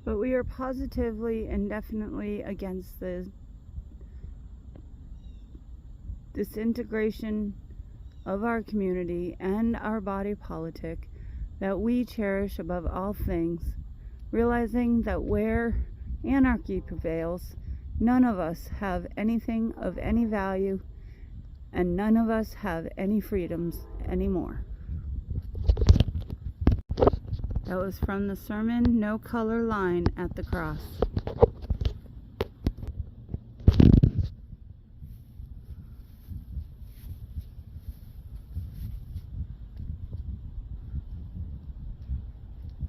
But we are positively and definitely against the disintegration of our community and our body politic that we cherish above all things, realizing that where anarchy prevails, none of us have anything of any value, and none of us have any freedoms anymore. That was from the sermon, No Color Line at the Cross.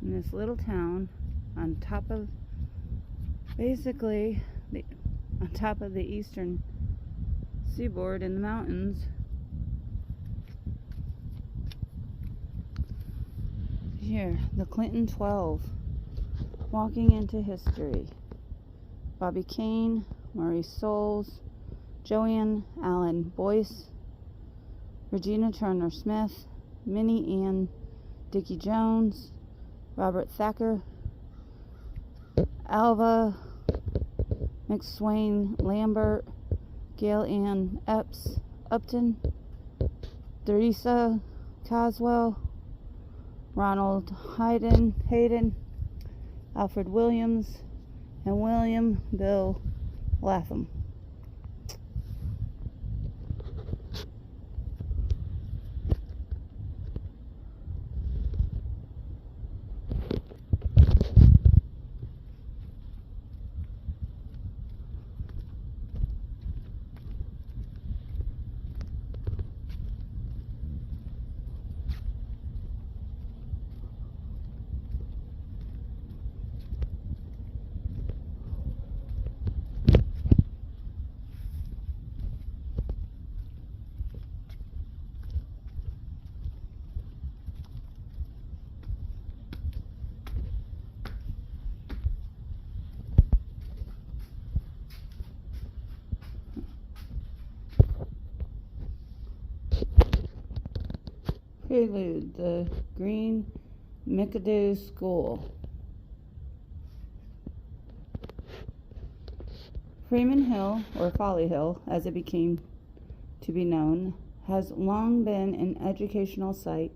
In this little town on top of, basically, on top of the eastern seaboard in the mountains. Here, the Clinton 12, walking into history. Bobby Kane, Maurice Souls, Joanne Allen Boyce, Regina Turner Smith, Minnie Ann Dickey Jones, Robert Thacker, Alva McSwain Lambert, Gail Ann Epps Upton, Theresa Caswell, Ronald Hayden, Alfred Williams, and William Bill Latham. Prelude, the Green McAdoo School. Freeman Hill, or Folly Hill, as it became to be known, has long been an educational site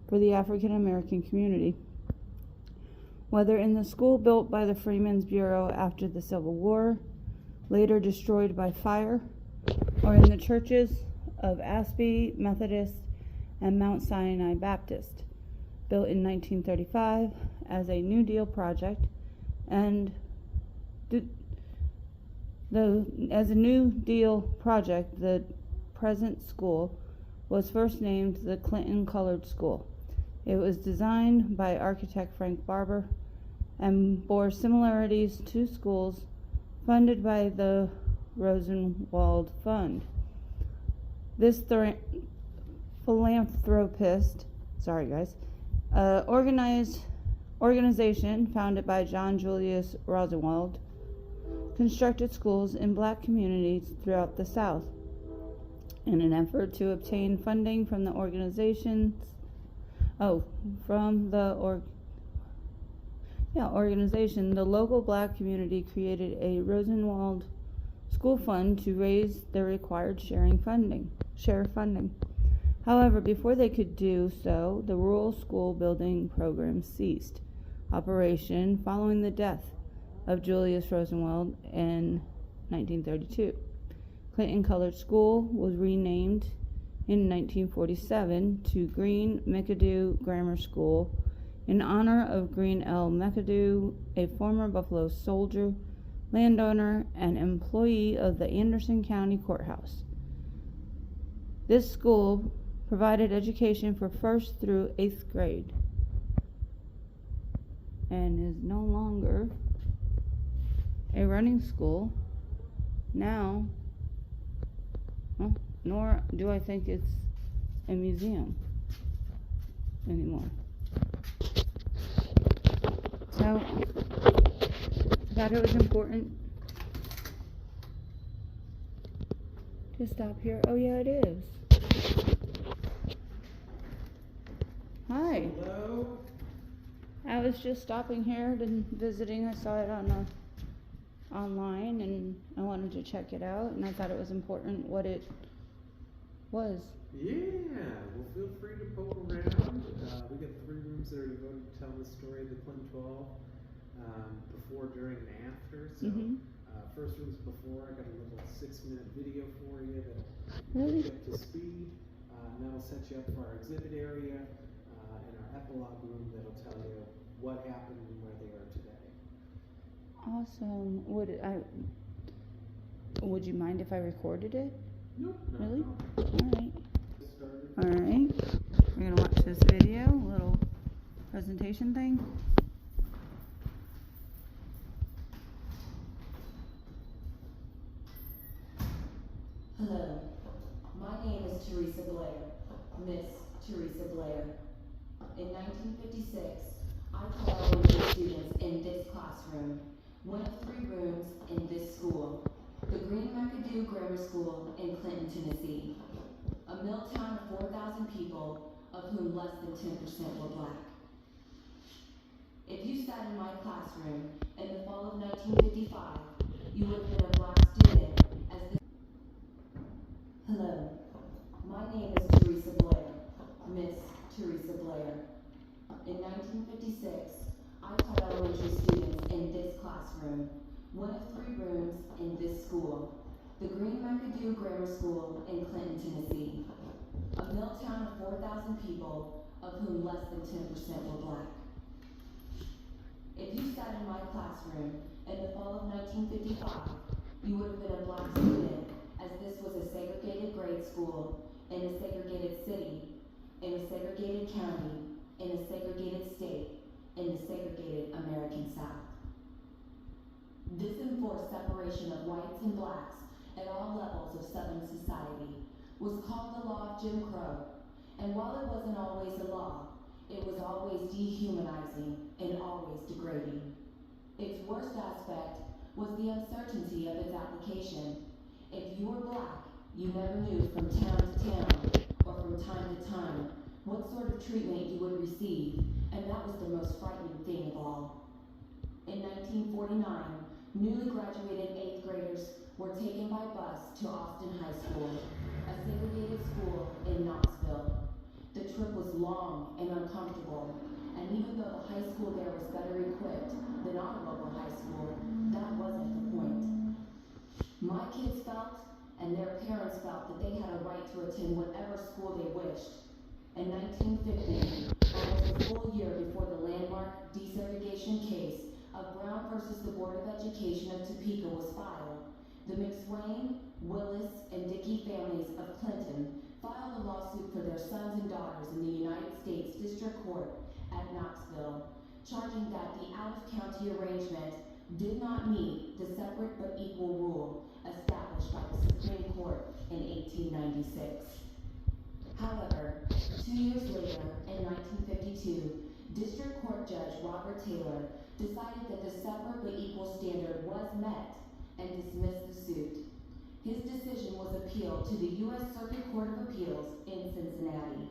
for the African American community. Whether in the school built by the Freedmen's Bureau after the Civil War, later destroyed by fire, or in the churches of Aspie Methodist and Mount Sinai Baptist, built in 1935 as a New Deal project, and as a New Deal project, the present school was first named the Clinton Colored School. It was designed by architect Frank Barber and bore similarities to schools funded by the Rosenwald Fund. This philanthropist, organization founded by John Julius Rosenwald, constructed schools in black communities throughout the South. In an effort to obtain funding from the organization, the local black community created a Rosenwald School Fund to raise the required share funding. However, before they could do so, the rural school building program ceased operation following the death of Julius Rosenwald in 1932. Clinton Colored School was renamed in 1947 to Green McAdoo Grammar School in honor of Green L. McAdoo, a former Buffalo soldier, landowner, and employee of the Anderson County Courthouse. This school provided education for 1st through 8th grade and is no longer a running school now, nor do I think it's a museum anymore. So I thought it was important to stop here. Oh yeah, it is. Hi. Hello. How was just stopping here and visiting. I saw it on online, and I wanted to check it out, and I thought it was important what it was. Yeah, well, feel free to poke around. We got 3 rooms that are devoted to telling the story of the Clinton 12, before, during, and after. So, first room's before. I got a little 6-minute video for you that'll get you up to speed, and that'll set you up for our exhibit area, and our epilogue room that'll tell you what happened and where they are today. Awesome. Would you mind if I recorded it? Nope. Really? No. Alright. Alright. We're gonna watch this video, little presentation thing. Hello, my name is Teresa Blair, Miss Teresa Blair. In 1956, I taught elementary students in this classroom, one of 3 rooms in this school, the Green McAdoo Grammar School in Clinton, Tennessee, a mill town of 4,000 people, of whom less than 10% were black. If you sat in my classroom in the fall of 1955, you would have been a black student as this. Hello, my name is Teresa Blair, Miss Teresa Blair. In 1956, I taught elementary students in this classroom, one of 3 rooms in this school, the Green McAdoo Grammar School in Clinton, Tennessee, a mill town of 4,000 people, of whom less than 10% were black. If you sat in my classroom in the fall of 1955, you would have been a black student, as this was a segregated grade school in a segregated city, in a segregated county, in a segregated state, in the segregated American South. This enforced separation of whites and blacks at all levels of Southern society was called the law of Jim Crow, and while it wasn't always a law, it was always dehumanizing and always degrading. Its worst aspect was the uncertainty of its application. If you were black, you never knew from town to town, or from time to time, what sort of treatment you would receive, and that was the most frightening thing of all. In 1949, newly graduated 8th graders were taken by bus to Austin High School, a segregated school in Knoxville. The trip was long and uncomfortable, and even though the high school there was better equipped than our local high school, that wasn't the point. My kids felt, and their parents felt, that they had a right to attend whatever school they wished. In 1950, almost a full year before the landmark desegregation case of Brown versus the Board of Education of Topeka was filed, the McSwain, Willis, and Dickey families of Clinton filed a lawsuit for their sons and daughters in the United States District Court at Knoxville, charging that the out-of-county arrangement did not meet the separate but equal rule established by the Supreme Court in 1896. However, 2 years later, in 1952, District Court Judge Robert Taylor decided that the separate but equal standard was met and dismissed the suit. His decision was appealed to the U.S. Circuit Court of Appeals in Cincinnati.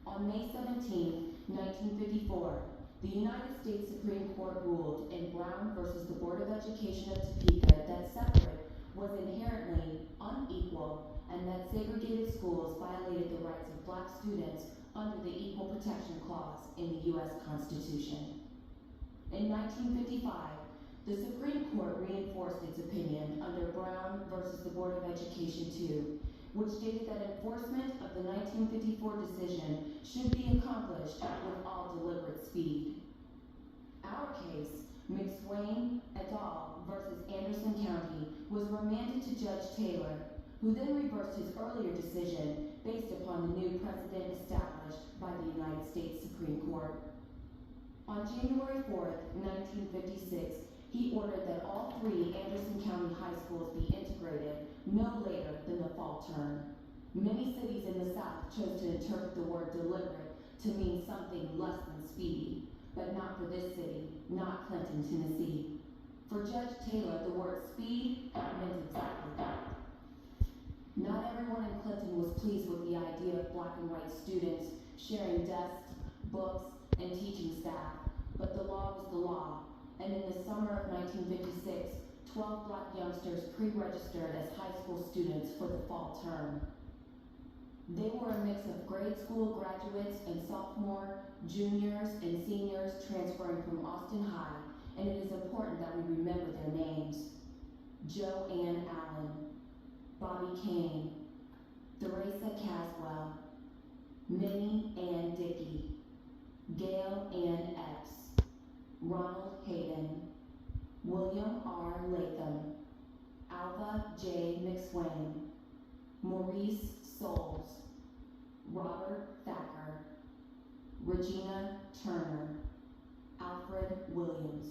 On May 17, 1954, the United States Supreme Court ruled in Brown versus the Board of Education of Topeka that separate was inherently unequal and that segregated schools violated the rights of black students under the Equal Protection Clause in the U.S. Constitution. In 1955, the Supreme Court reinforced its opinion under Brown versus the Board of Education II, which stated that enforcement of the 1954 decision should be accomplished with all deliberate speed. Our case, McSwain et al. Versus Anderson County, was remanded to Judge Taylor, who then reversed his earlier decision based upon the new precedent established by the United States Supreme Court. On January 4, 1956, he ordered that all 3 Anderson County high schools be integrated no later than the fall term. Many cities in the South chose to interpret the word deliberate to mean something less than speedy, but not for this city, not Clinton, Tennessee. For Judge Taylor, the word speed meant exactly that. Not everyone in Clinton was pleased with the idea of black and white students sharing desks, books, and teaching staff, but the law was the law, and in the summer of 1956, 12 black youngsters pre-registered as high school students for the fall term. They were a mix of grade school graduates and sophomore, juniors, and seniors transferring from Austin High, and it is important that we remember their names. Joanne Allen, Bobby Kane, Theresa Caswell, Minnie Ann Dickey, Gail Ann Epps, Ronald Hayden, William R. Latham, Alva J. McSwain, Maurice Souls, Robert Thacker, Regina Turner, Alfred Williams.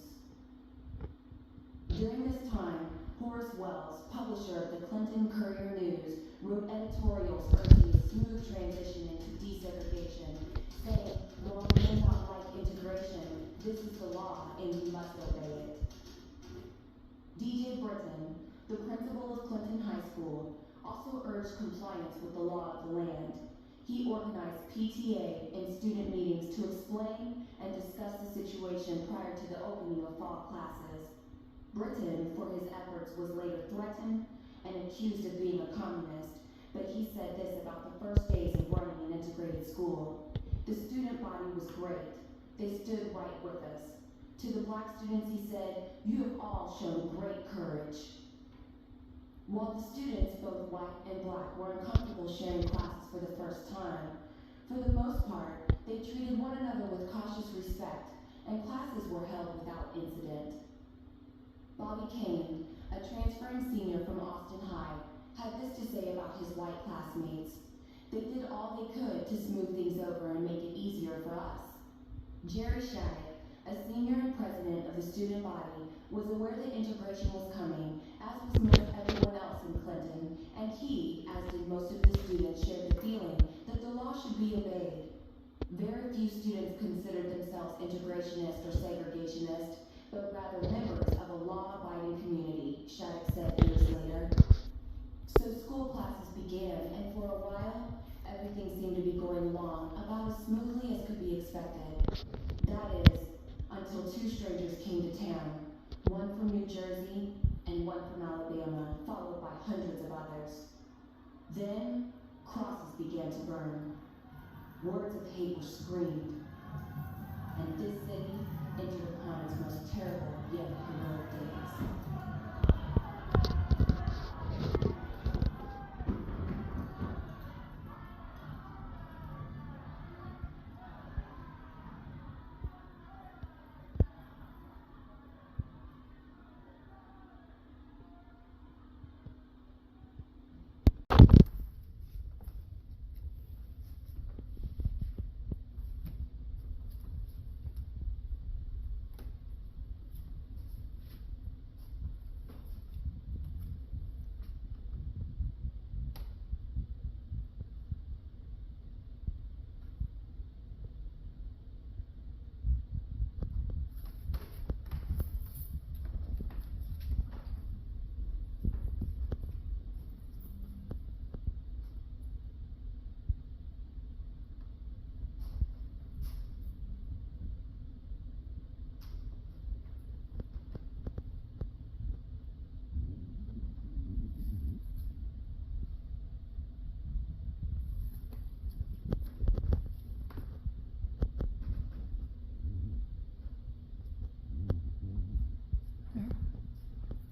During this time, Horace Wells, publisher of the Clinton Courier-News, wrote editorials urging a smooth transition into desegregation, saying, while we may not like integration, this is the law and we must obey it. D.J. Britton, the principal of Clinton High School, also urged compliance with the law of the land. He organized PTA and student meetings to explain and discuss the situation prior to the opening of fall classes. Britton, for his efforts, was later threatened and accused of being a communist, but he said this about the first days of running an integrated school. The student body was great. They stood right with us. To the black students, he said, "You have all shown great courage." While the students, both white and black, were uncomfortable sharing classes for the first time, for the most part, they treated one another with cautious respect, and classes were held without incident. Bobby Kane, a transferring senior from Austin High, had this to say about his white classmates. They did all they could to smooth things over and make it easier for us. Jerry Shattuck, a senior and president of the student body, was aware that integration was coming, as was most everyone else in Clinton, and he, as did most of the students, shared the feeling that the law should be obeyed. Very few students considered themselves integrationist or segregationist, but rather members of a law-abiding community, Shattuck said years later. So school classes began, and for a while, everything seemed to be going along about as smoothly as could be expected. That is, until two strangers came to town, one from New Jersey and one from Alabama, followed by hundreds of others. Then, crosses began to burn. Words of hate were screamed, and this city entered upon its most terrible yet heroic days.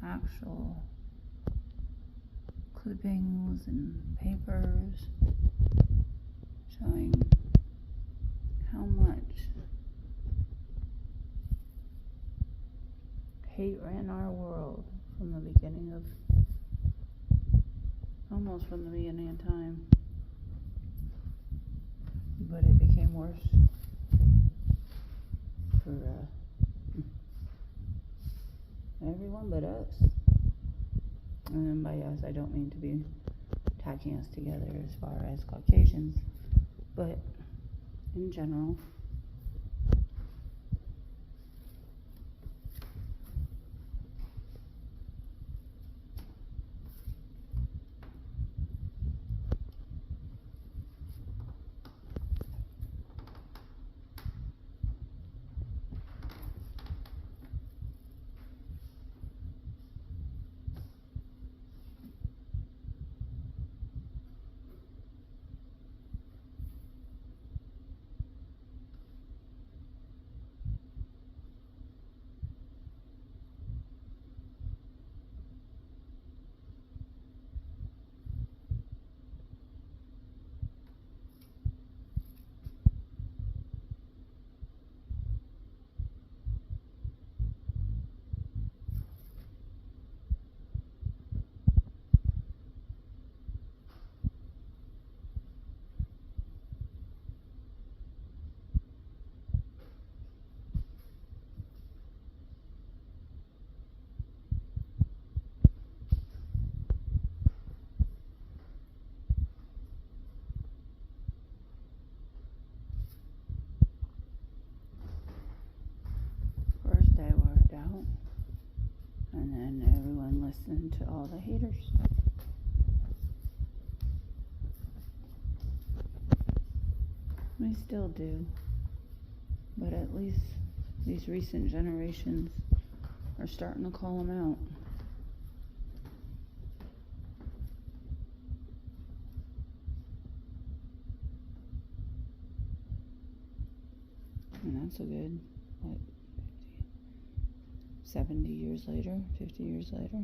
Actual clippings and papers showing how much hate ran our world from the beginning of, almost from the beginning of time. But it became worse for everyone but us. And then by us, I don't mean to be tacking us together as far as Caucasians, but in general. And to all the haters. We still do. But at least these recent generations are starting to call them out. And that's a good, 70 years later, 50 years later.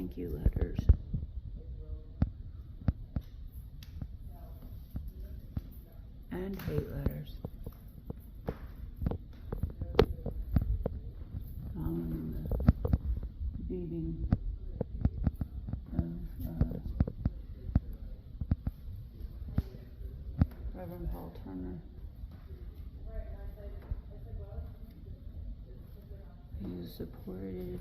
thank you letters. And hate letters. The beating of Reverend Paul Turner. He was supported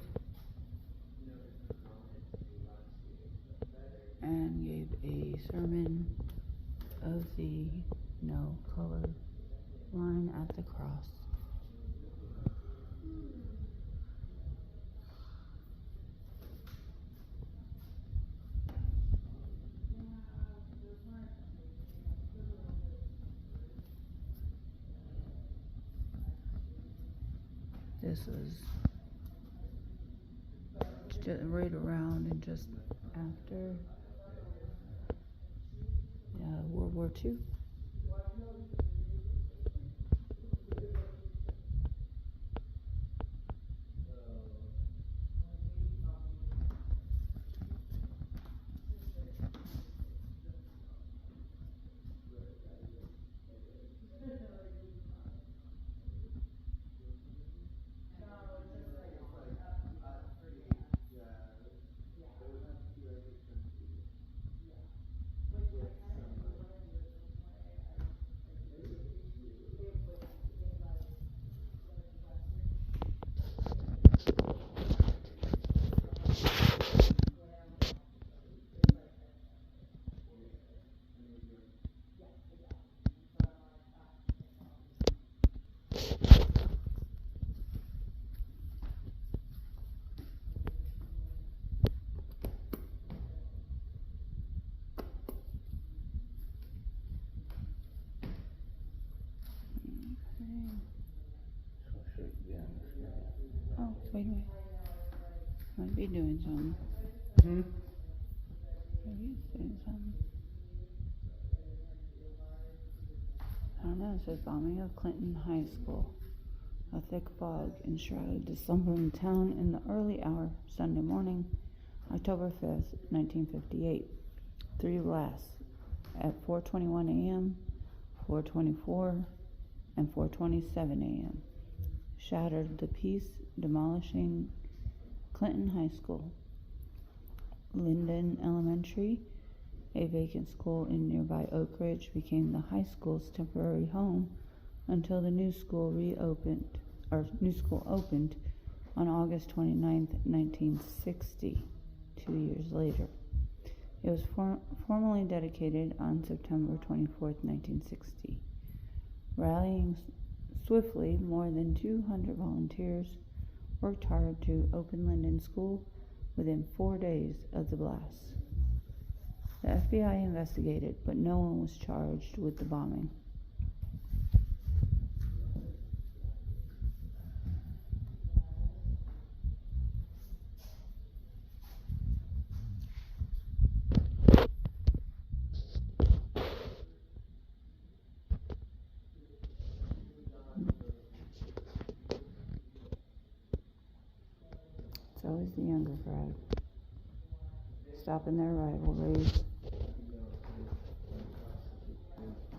and gave a sermon of the no color line at the cross. This was just right around and just after World War II. Oh, wait a minute. Might be doing something. Maybe he's doing something. I don't know. It says bombing of Clinton High School. A thick fog enshrouded the slumbering town in the early hour Sunday morning, October 5th, 1958. 3 blasts at 4:21 a.m., 4:24, and 4:27 a.m. shattered the peace, demolishing Clinton High School. Linden Elementary, a vacant school in nearby Oak Ridge, became the high school's temporary home until the new school opened on August 29, 1960, 2 years later. It was formally dedicated on September 24, 1960. Rallying swiftly, more than 200 volunteers worked hard to open Linden School within 4 days of the blast. The FBI investigated, but no one was charged with the bombing. It's always the younger crowd stopping their rivalries.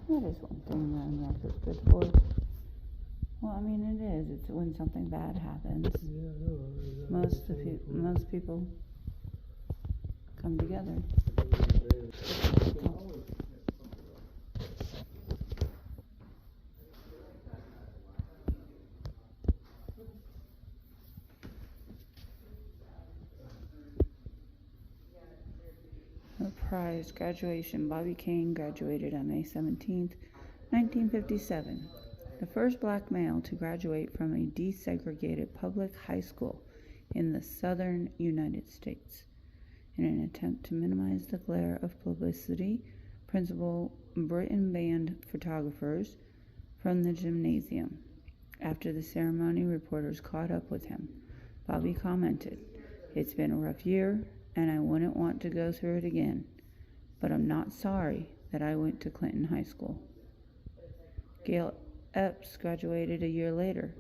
That is one thing that America's good for. Well, I mean, it is. It's when something bad happens. Most people come together. Prize graduation. Bobby Kane graduated on May 17, 1957, the first black male to graduate from a desegregated public high school in the southern United States. In an attempt to minimize the glare of publicity, Principal Britton banned photographers from the gymnasium. After the ceremony, reporters caught up with him. Bobby commented, "It's been a rough year, and I wouldn't want to go through it again. But I'm not sorry that I went to Clinton High School." Gail Epps graduated a year later,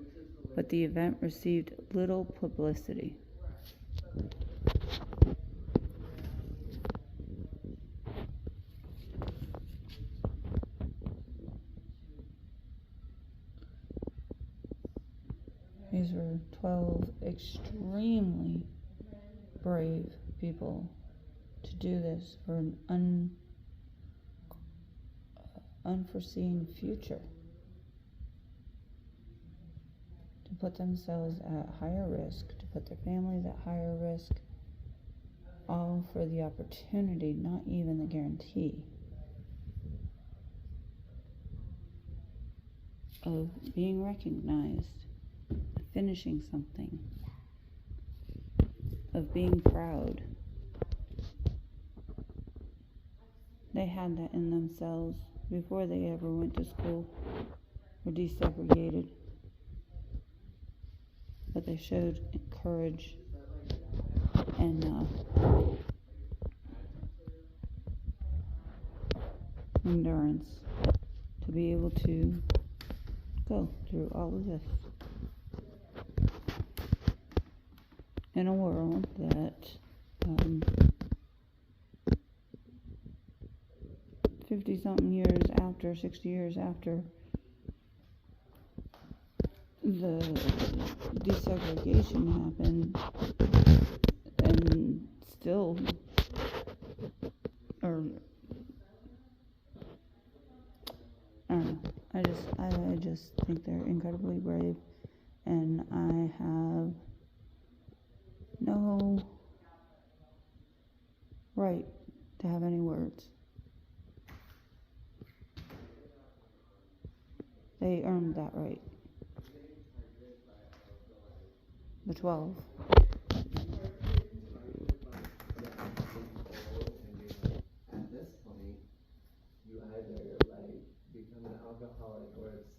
but the event received little publicity. These were 12 extremely brave people to do this for an unforeseen future. To put themselves at higher risk, to put their families at higher risk, all for the opportunity, not even the guarantee, of being recognized, finishing something, of being proud. They had that in themselves before they ever went to school or desegregated. But they showed courage and endurance to be able to go through all of this in a world that 50-something years after, 60 years after the desegregation happened, and still, or I don't know. I just think they're incredibly brave, and I have no right to have any words. They earned that right. The 12. At this point, you either like become an alcoholic or it's